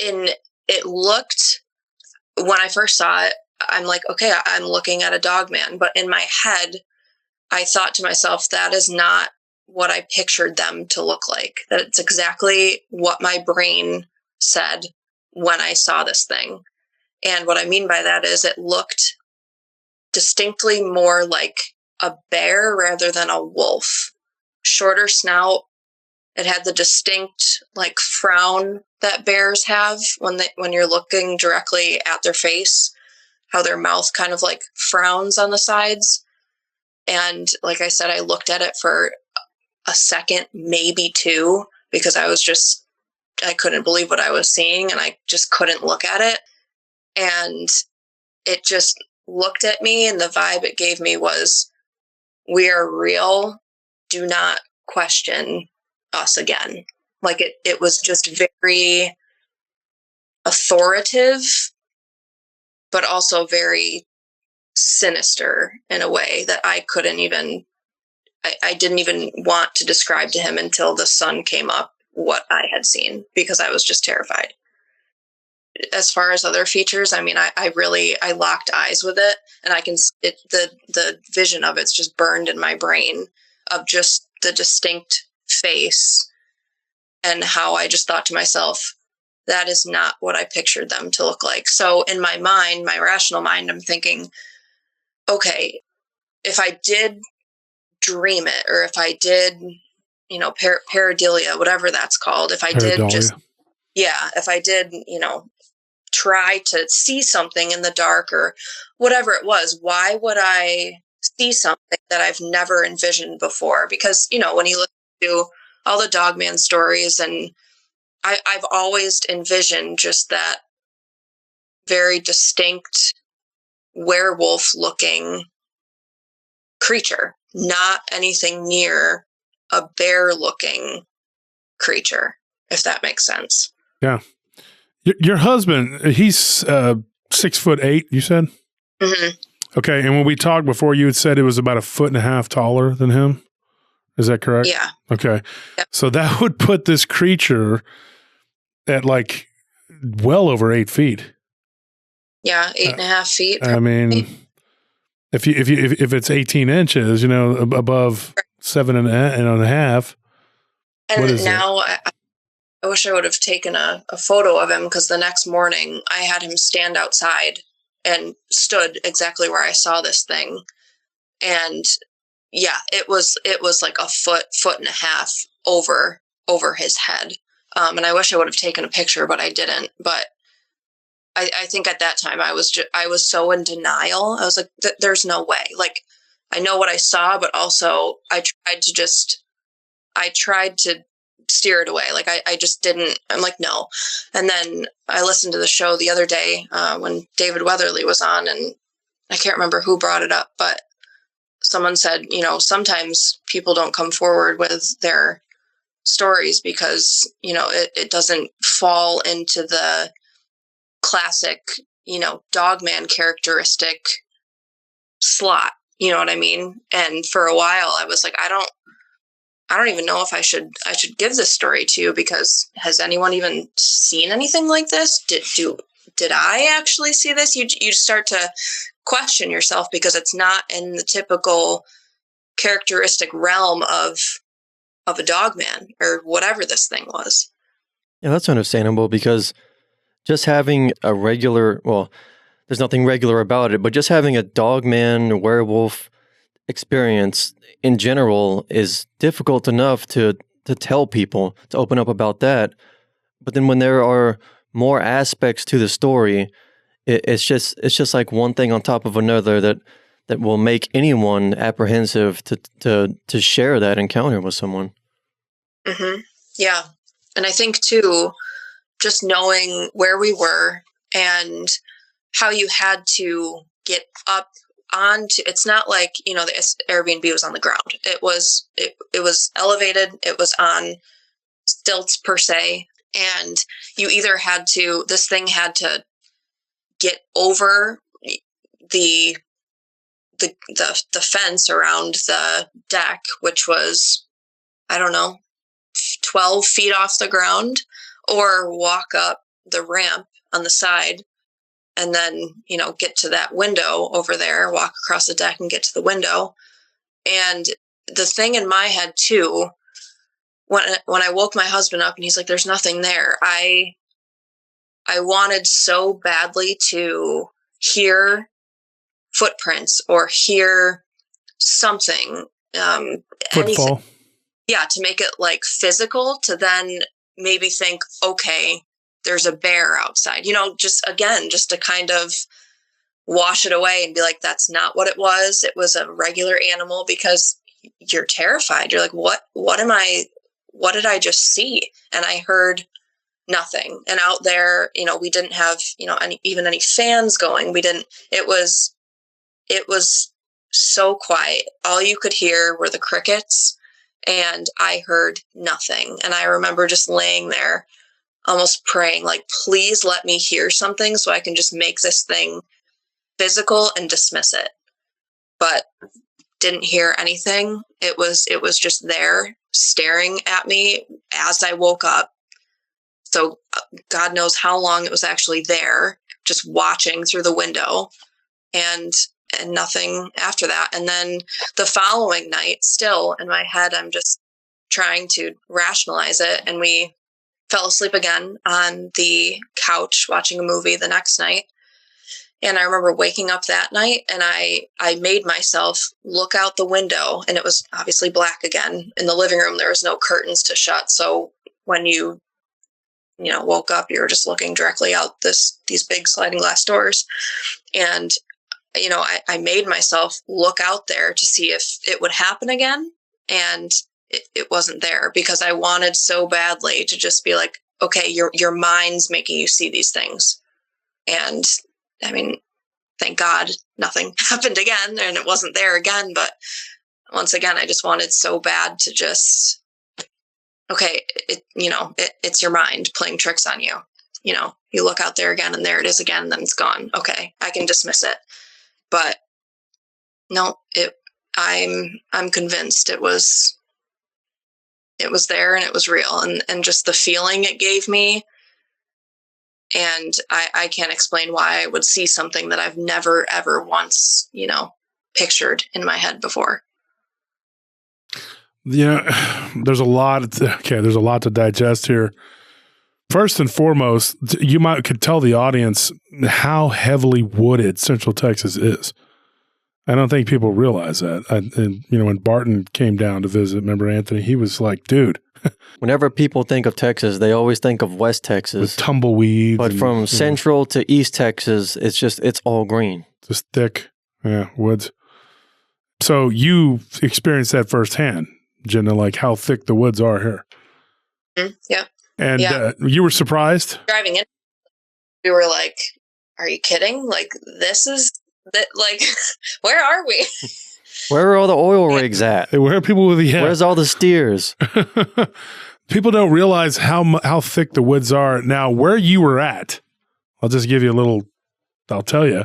Speaker 2: And it looked, when I first saw it, I'm like, okay, I'm looking at a dog man. But in my head, I thought to myself, that is not what I pictured them to look like. That it's exactly what my brain said when I saw this thing. And what I mean by that is it looked distinctly more like a bear rather than a wolf. Shorter snout. It had the distinct like frown that bears have when you're looking directly at their face. how their mouth kind of like frowns on the sides. And like I said, I looked at it for a second, maybe two, because I couldn't believe what I was seeing, and I just couldn't look at it. And it just looked at me, and the vibe it gave me was, we are real. Do not question us again. Like it was just very authoritative, but also very sinister in a way that I didn't even want to describe to him until the sun came up what I had seen, because I was just terrified. As far as other features, I mean, I locked eyes with it, and the vision of it's just burned in my brain, of just the distinct face, and how I just thought to myself, that is not what I pictured them to look like. So in my mind, my rational mind, I'm thinking, okay, if I did dream it, or if I did, pareidolia, whatever that's called, if I did if I did, try to see something in the dark or whatever it was, why would I see something that I've never envisioned before? Because, when you look to all the Dogman stories, and I've always envisioned just that very distinct werewolf looking creature, not anything near a bear looking creature, if that makes sense.
Speaker 1: Yeah. Your husband, he's 6'8", you said?
Speaker 2: Mm-hmm.
Speaker 1: Okay. And when we talked before, you had said it was about 1.5 feet taller than him. Is that correct?
Speaker 2: Yeah.
Speaker 1: Okay.
Speaker 2: Yep.
Speaker 1: So that would put this creature at like well over 8 feet.
Speaker 2: Yeah. 8.5 feet.
Speaker 1: I mean, if it's 18 inches, above 7.5.
Speaker 2: And
Speaker 1: what is
Speaker 2: now I wish I would have taken a photo of him, because the next morning I had him stand outside and stood exactly where I saw this thing. And yeah, it was like a foot and a half over his head. And I wish I would have taken a picture, but I didn't. But I think at that time I was so in denial. I was like, there's no way. Like, I know what I saw, but also I tried to steer it away. Like I just didn't, I'm like, no. And then I listened to the show the other day when David Weatherly was on, and I can't remember who brought it up, but someone said, sometimes people don't come forward with their stories because, it doesn't fall into the classic, Dogman characteristic slot. You know what I mean? And for a while I was like, I don't even know if I should give this story to you, because has anyone even seen anything like this? Did I actually see this? You start to question yourself, because it's not in the typical characteristic realm of a Dogman or whatever this thing was.
Speaker 3: Yeah, that's understandable, because just having a regular, well, there's nothing regular about it, but just having a Dogman werewolf experience in general is difficult enough to tell people, to open up about that. But then when there are more aspects to the story, it's just like one thing on top of another that will make anyone apprehensive to share that encounter with someone.
Speaker 2: Mm-hmm. Yeah. And I think too, just knowing where we were and how you had to get up onto, it's not like, the Airbnb was on the ground. It was elevated. It was on stilts per se. And you either this thing had to get over the fence around the deck, which was, I don't know, 12 feet off the ground, or walk up the ramp on the side and then, get to that window over there, walk across the deck and get to the window. And the thing in my head too, when I woke my husband up and he's like, there's nothing there, I wanted so badly to hear footprints or hear something,
Speaker 1: Footfall.
Speaker 2: anything. Yeah, to make it like physical, to then maybe think, okay, there's a bear outside, just to kind of wash it away and be like, that's not what it was. It was a regular animal, because you're terrified. You're like, what did I just see? And I heard nothing. And out there, we didn't have, any fans going. It was so quiet. All you could hear were the crickets, and I heard nothing. And I remember just laying there almost praying, like, please let me hear something so I can just make this thing physical and dismiss it. But didn't hear anything. It was just there staring at me as I woke up. So God knows how long it was actually there, just watching through the window, and nothing after that. And then the following night, still in my head, I'm just trying to rationalize it. And we fell asleep again on the couch watching a movie the next night. And I remember waking up that night, and I made myself look out the window, and it was obviously black again. In the living room, there was no curtains to shut. So when you woke up, you were just looking directly out these big sliding glass doors. And, I made myself look out there to see if it would happen again. And it wasn't there, because I wanted so badly to just be like, okay, your mind's making you see these things. And I mean, thank God nothing happened again, and it wasn't there again. But once again, I just wanted so bad to just, okay, it's your mind playing tricks on you. You look out there again, and there it is again, and then it's gone. Okay, I can dismiss it. But no, I'm convinced it was there, and it was real, and just the feeling it gave me. And I can't explain why I would see something that I've never, ever once, pictured in my head before.
Speaker 1: There's a lot to digest here. First and foremost, you could tell the audience how heavily wooded Central Texas is. I don't think people realize that. When Barton came down to visit, remember Anthony, he was like, dude.
Speaker 3: Whenever people think of Texas, they always think of West Texas.
Speaker 1: With tumbleweeds.
Speaker 3: But from Central to East Texas, it's all green.
Speaker 1: Just thick, woods. So you experienced that firsthand, Jenna, like how thick the woods are here.
Speaker 2: Mm-hmm. Yeah.
Speaker 1: And you were surprised?
Speaker 2: Driving in, we were like, are you kidding? Like, this is, like, where are we?
Speaker 3: Where are all the oil rigs at?
Speaker 1: Where are people with
Speaker 3: Where's all the steers?
Speaker 1: People don't realize how thick the woods are. Now, where you were at, I'll just give you a little, I'll tell you,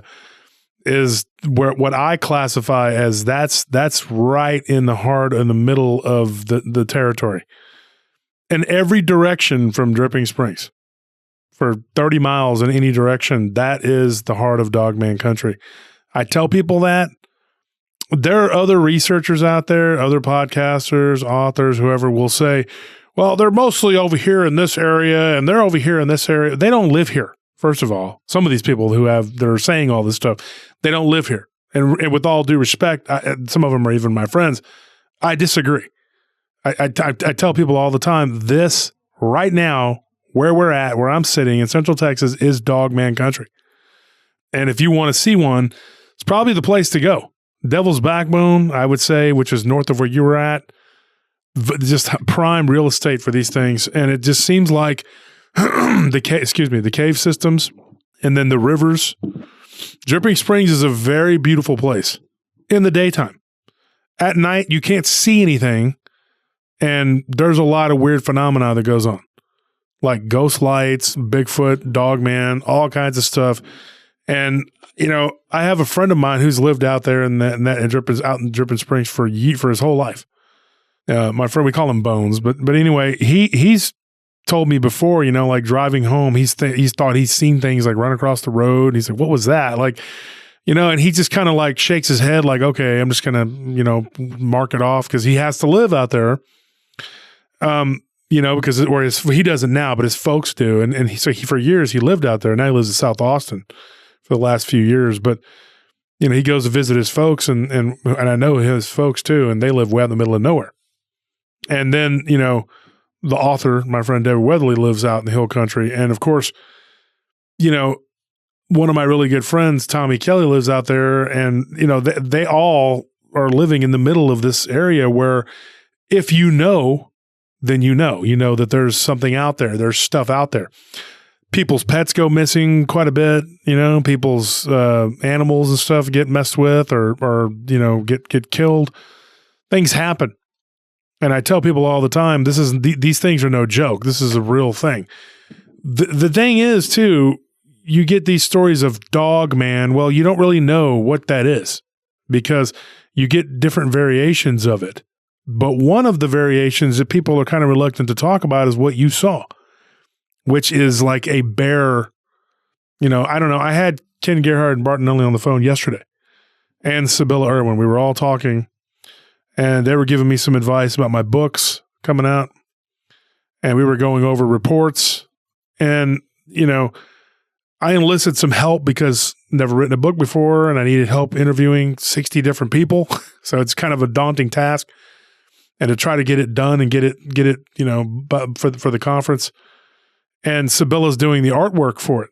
Speaker 1: is what I classify as that's right in the heart, in the middle of the territory. In every direction from Dripping Springs, for 30 miles in any direction, that is the heart of Dogman Country. I tell people that. There are other researchers out there, other podcasters, authors, whoever will say, well, they're mostly over here in this area and they're over here in this area. They don't live here, first of all. Some of these people that are saying all this stuff, they don't live here. And with all due respect, some of them are even my friends. I disagree. I tell people all the time, this right now, where we're at, where I'm sitting in Central Texas, is Dogman Country. And if you want to see one, it's probably the place to go. Devil's Backbone, I would say, which is north of where you were at, just prime real estate for these things. And it just seems like the cave systems and then the rivers. Dripping Springs is a very beautiful place in the daytime. At night, you can't see anything, and there's a lot of weird phenomena that goes on, like ghost lights, Bigfoot, Dogman, all kinds of stuff. And I have a friend of mine who's lived out there in Dripping Springs for his whole life. My friend, we call him Bones, but anyway, he's told me before, like driving home, he's thought he's seen things like run across the road. And he's like, what was that? Like, and he just kind of like shakes his head like, okay, I'm just going to, mark it off, because he has to live out there. Because he doesn't now, but his folks do. And for years he lived out there. Now he lives in South Austin for the last few years. But, he goes to visit his folks and I know his folks too, and they live way out in the middle of nowhere. And then, the author, my friend David Weatherly, lives out in the hill country. And of course, one of my really good friends, Tommy Kelly, lives out there, and they all are living in the middle of this area where if you know, then you know that there's something out there. There's stuff out there. People's pets go missing quite a bit. People's animals and stuff get messed with or get killed. Things happen. And I tell people all the time, these things are no joke. This is a real thing. The thing is, too, you get these stories of dog man. Well, you don't really know what that is because you get different variations of it. But one of the variations that people are kind of reluctant to talk about is what you saw, which is like a bear. I don't know. I had Ken Gerhard and Barton Nunley on the phone yesterday and Sibylla Irwin. We were all talking and they were giving me some advice about my books coming out. And we were going over reports and, I enlisted some help because I've never written a book before and I needed help interviewing 60 different people. So it's kind of a daunting task. And to try to get it done and get it, for the conference. And Sibylla's doing the artwork for it.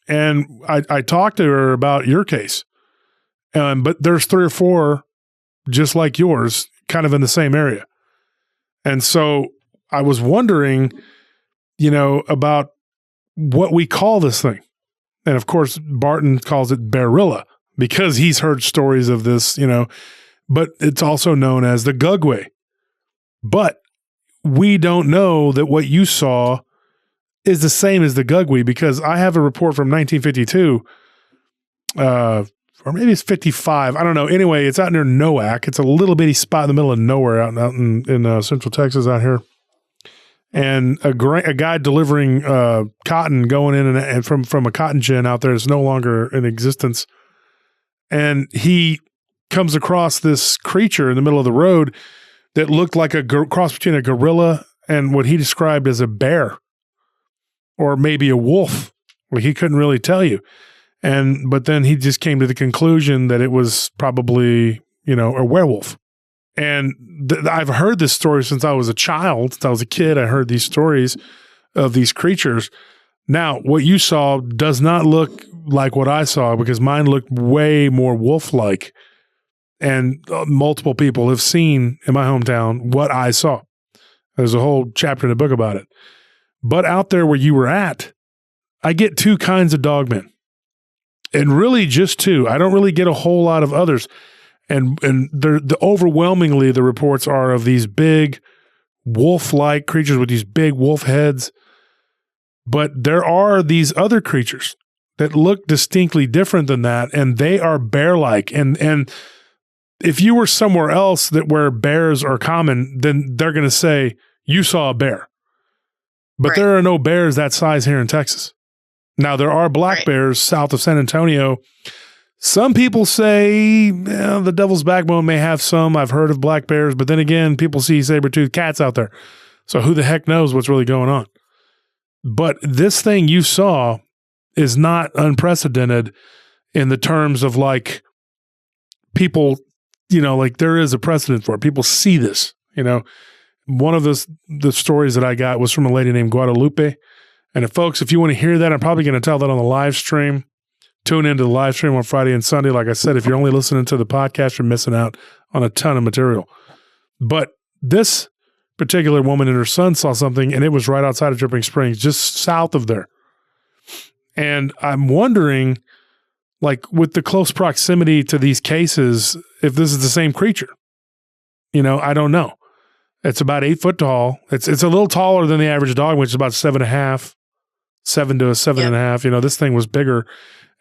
Speaker 1: And I talked to her about your case. But there's 3 or 4 just like yours, kind of in the same area. And so I was wondering, about what we call this thing. And of course, Barton calls it Bearilla because he's heard stories of this, but it's also known as the Gugwe. But we don't know that what you saw is the same as the Gugwe because I have a report from 1952, or maybe it's 55. I don't know. Anyway, it's out near Nowak. It's a little bitty spot in the middle of nowhere out in Central Texas out here. And a guy delivering cotton going in and from a cotton gin out there is no longer in existence. And he comes across this creature in the middle of the road that looked like a cross between a gorilla and what he described as a bear or maybe a wolf. Like he couldn't really tell you. But then he just came to the conclusion that it was probably, a werewolf. And I've heard this story since I was a child. Since I was a kid, I heard these stories of these creatures. Now, what you saw does not look like what I saw because mine looked way more wolf-like. And multiple people have seen in my hometown what I saw. There's a whole chapter in the book about it. But out there where you were at, I get 2 kinds of dogmen. And really just 2. I don't really get a whole lot of others. And overwhelmingly, the reports are of these big wolf-like creatures with these big wolf heads. But there are these other creatures that look distinctly different than that, and they are bear-like. And if you were somewhere else where bears are common, then they're going to say, you saw a bear. But There are no bears that size here in Texas. Now, there are black bears south of San Antonio. Some people say the Devil's Backbone may have some. I've heard of black bears, but then again, people see saber-toothed cats out there. So who the heck knows what's really going on? But this thing you saw is not unprecedented in the terms of like people, like there is a precedent for it. People see this, One of the stories that I got was from a lady named Guadalupe. And if you want to hear that, I'm probably going to tell that on the live stream. Tune into the live stream on Friday and Sunday. Like I said, if you're only listening to the podcast, you're missing out on a ton of material. But this particular woman and her son saw something, and it was right outside of Dripping Springs, just south of there. And I'm wondering, like, with the close proximity to these cases, if this is the same creature. I don't know. It's about 8 foot tall. It's a little taller than the average dog, which is about 7.5, 7 to a 7.5. This thing was bigger.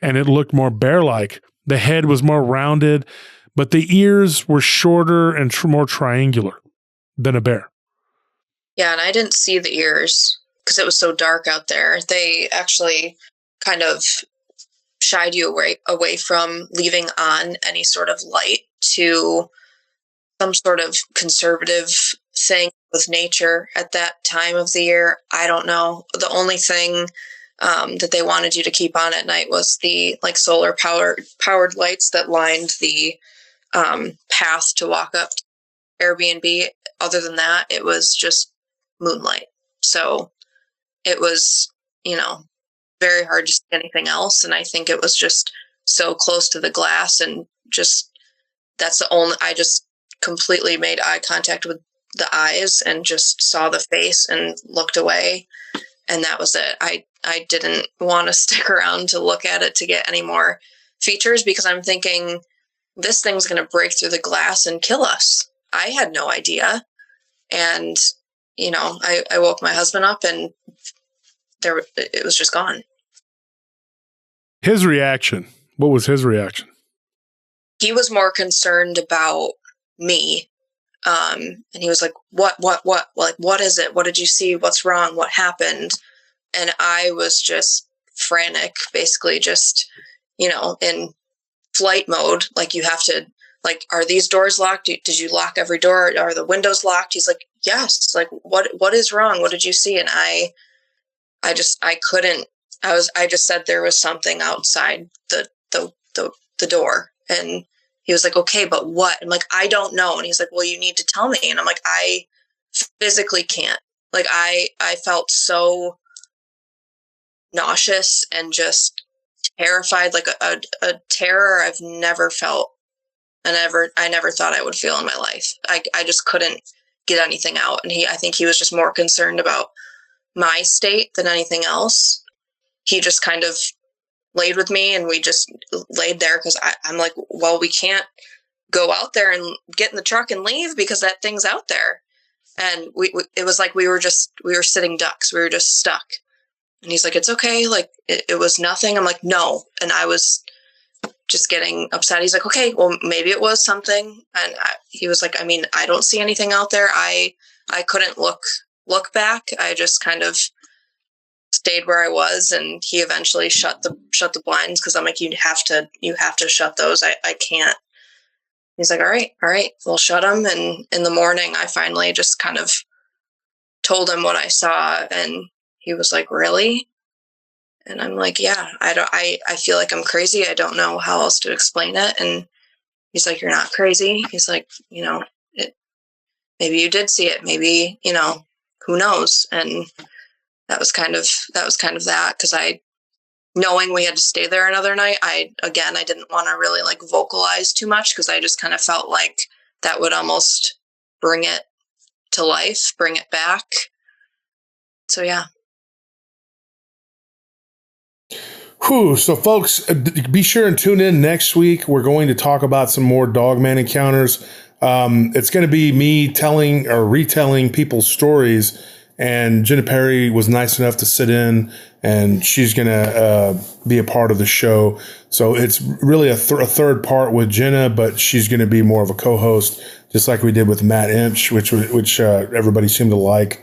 Speaker 1: And it looked more bear-like. The head was more rounded, but the ears were shorter and more triangular than a bear.
Speaker 2: Yeah, and I didn't see the ears because it was so dark out there. They actually kind of shied you away from leaving on any sort of light to some sort of conservative thing with nature at that time of the year. I don't know. The only thing that they wanted you to keep on at night was the solar powered lights that lined the path to walk up to Airbnb. Other than that, it was just moonlight. So it was, very hard to see anything else. And I think it was just so close to the glass, and just, I just completely made eye contact with the eyes and just saw the face and looked away. And that was it. I didn't want to stick around to look at it to get any more features, because I'm thinking this thing's going to break through the glass and kill us. I had no idea. And, I woke my husband up, and it was just gone.
Speaker 1: His reaction. What was his reaction?
Speaker 2: He was more concerned about me. And he was like, what, like, what is it? What did you see? What's wrong? What happened? And I was just frantic, basically just, in flight mode. Like, you have to, like, are these doors locked? Did you lock every door? Are the windows locked? He's like, yes. Like, what is wrong? What did you see? And I just said there was something outside the door. And he was like, okay, but what? I'm like, I don't know. And he's like, well, you need to tell me. And I'm like, I physically can't. Like, I felt so nauseous and just terrified, like a terror I've never felt. And I never thought I would feel in my life. I just couldn't get anything out. And I think he was just more concerned about my state than anything else. He just kind of laid with me, and we just laid there, because I'm like, well, we can't go out there and get in the truck and leave because that thing's out there. And it was like we were sitting ducks. We were just stuck. And he's like, it's okay. Like, it was nothing. I'm like, no. And I was just getting upset. He's like, okay, well, maybe it was something. And he was like, I mean, I don't see anything out there. I couldn't look back. I just kind of stayed where I was, and he eventually shut the blinds, because I'm like, you have to shut those. I can't. He's like, all right, we'll shut them. And in the morning, I finally just kind of told him what I saw, and he was like, really? And I'm like, yeah, I feel like I'm crazy. I don't know how else to explain it. And he's like, you're not crazy. He's like, maybe you did see it. Maybe, who knows? And that was kind of that, because knowing we had to stay there another night, I didn't want to really like vocalize too much, because I just kind of felt like that would almost bring it to life, bring it back. So, yeah.
Speaker 1: Whew. So, folks, be sure and tune in next week. We're going to talk about some more Dogman encounters. It's going to be me telling or retelling people's stories. And Jenna Perry was nice enough to sit in, and she's going to be a part of the show. So it's really a third part with Jenna, but she's going to be more of a co-host, just like we did with Matt Inch, which everybody seemed to like,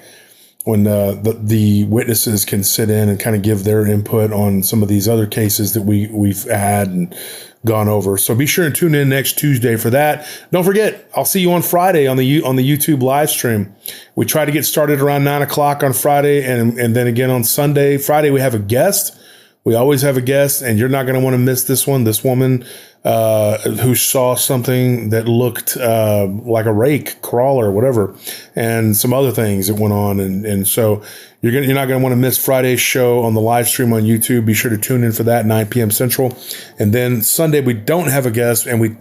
Speaker 1: when the witnesses can sit in and kind of give their input on some of these other cases that we've had and gone over. So be sure and tune in next Tuesday for that. Don't forget, I'll see you on Friday on the YouTube live stream. We try to get started around 9:00 on Friday, and then again on Sunday. Friday we have a guest. We always have a guest, and you're not going to want to miss this one. This woman who saw something that looked like a rake, crawler, whatever, and some other things that went on. And so you're not going to want to miss Friday's show on the live stream on YouTube. Be sure to tune in for that, 9 p.m. Central. And then Sunday, we don't have a guest, and we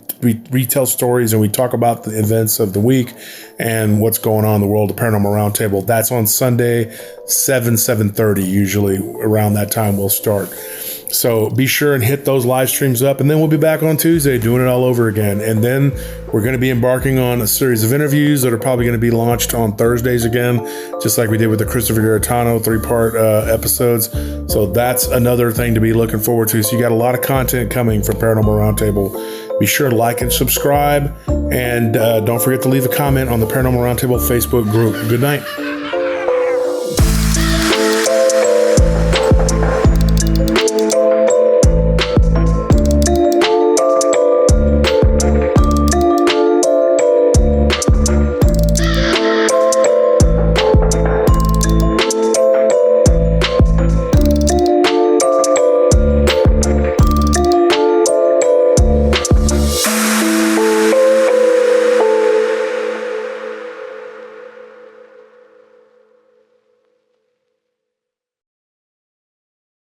Speaker 1: retell stories, and we talk about the events of the week and what's going on in the world of Paranormal Roundtable. That's on Sunday, 7:30, usually around that time we'll start. So be sure and hit those live streams up, and then we'll be back on Tuesday doing it all over again. And then we're going to be embarking on a series of interviews that are probably going to be launched on Thursdays again, just like we did with the Christopher Garetano 3-part episodes. So that's another thing to be looking forward to. So you got a lot of content coming from Paranormal Roundtable. Be sure to like and subscribe, and don't forget to leave a comment on the Paranormal Roundtable Facebook group. Good night.